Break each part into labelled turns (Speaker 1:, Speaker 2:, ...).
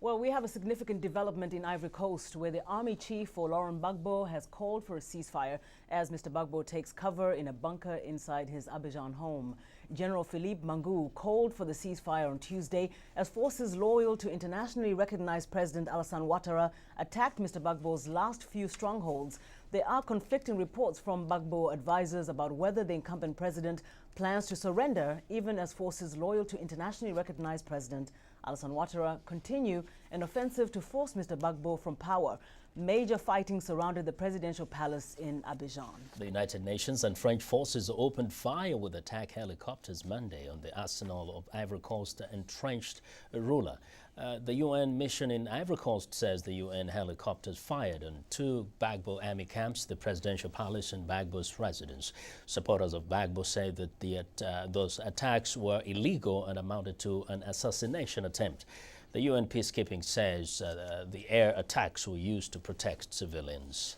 Speaker 1: Well, we have a significant development in Ivory Coast where the army chief, Laurent Gbagbo, has called for a ceasefire as Mr. Gbagbo takes cover in a bunker inside his Abidjan home. General Philippe Mangou called for the ceasefire on Tuesday as forces loyal to internationally recognized President Alassane Ouattara attacked Mr. Gbagbo's last few strongholds. There are conflicting reports from Gbagbo advisors about whether the incumbent president plans to surrender, even as forces loyal to internationally recognized President Alassane Ouattara continue an offensive to force Mr. Gbagbo from power. Major fighting surrounded the presidential palace in Abidjan.
Speaker 2: The United Nations and French forces opened fire with attack helicopters Monday on the arsenal of Ivory Coast entrenched ruler. The UN mission in Ivory Coast says the UN helicopters fired on two Gbagbo army camps, the presidential palace and Gbagbo's residence. Supporters of Gbagbo say that those attacks were illegal and amounted to an assassination attempt. The UN peacekeeping says the air attacks were used to protect civilians.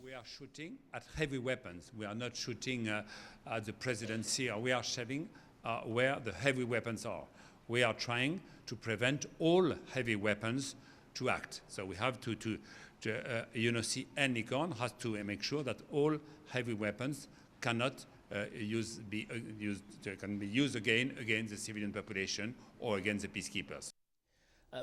Speaker 3: We are shooting at heavy weapons. We are not shooting at the presidency, or we are shelling where the heavy weapons are. We are trying to prevent all heavy weapons to act. So we have to see any gun has to make sure that all heavy weapons cannot be used again against the civilian population or against the peacekeepers.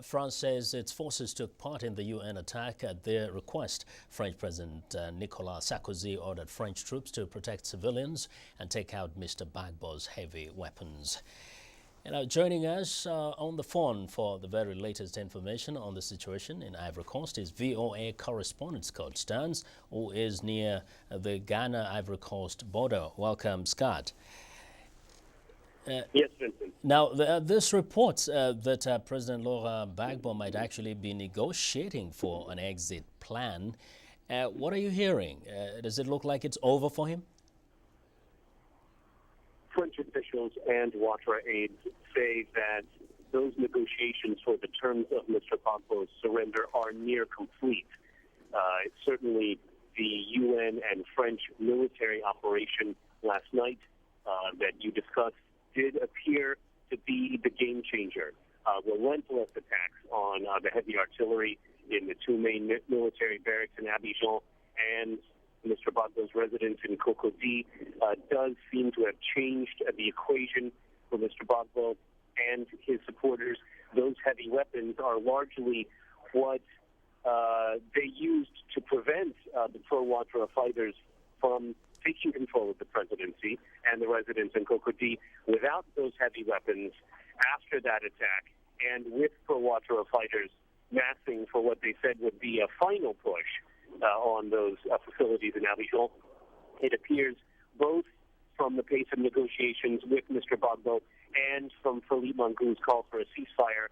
Speaker 2: France says its forces took part in the UN attack at their request. French President Nicolas Sarkozy ordered French troops to protect civilians and take out Mr. Gbagbo's heavy weapons. Joining us on the phone for the very latest information on the situation in Ivory Coast is VOA correspondent Scott Stearns, who is near the Ghana-Ivory Coast border. Welcome, Scott.
Speaker 4: Yes, Vincent.
Speaker 2: Now, this reports that President Laurent Gbagbo might actually be negotiating for an exit plan. What are you hearing? Does it look like it's over for him?
Speaker 4: French officials and Ouattara aides say that those negotiations for the terms of Mr. Gbagbo's surrender are near complete. Certainly, the UN and French military operation last night that you discussed did appear to be the game changer. Relentless attacks on the heavy artillery in the two main military barracks in Abidjan and Mr. Gbagbo's residence in Makori does seem to have changed the equation for Mr. Gbagbo and his supporters. Those heavy weapons are largely what they used to prevent the pro-Ouattara fighters from taking control of the presidency and the residence in Makori. Without those heavy weapons, after that attack, and with pro-Ouattara fighters massing for what they said would be a final push on those facilities in Abidjan, it appears both from the pace of negotiations with Mr. Gbagbo and from Philippe Mangou's call for a ceasefire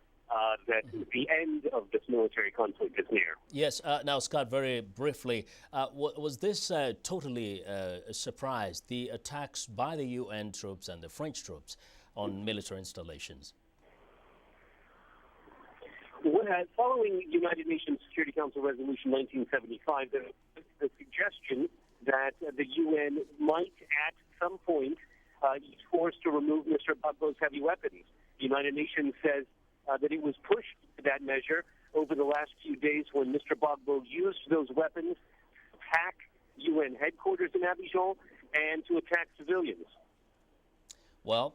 Speaker 4: that the end of this military conflict is near.
Speaker 2: Yes. Now, Scott, very briefly, was this totally a surprise, the attacks by the UN troops and the French troops on military installations?
Speaker 4: Following United Nations Security Council Resolution 1975, the suggestion that the UN might at some point use force to remove Mr. Gbagbo's heavy weapons. The United Nations says that it was pushed to that measure over the last few days when Mr. Gbagbo used those weapons to attack UN headquarters in Abidjan and to attack civilians.
Speaker 2: Well,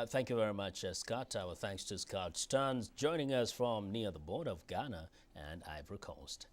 Speaker 2: thank you very much, Scott. Our thanks to Scott Stearns joining us from near the border of Ghana and Ivory Coast.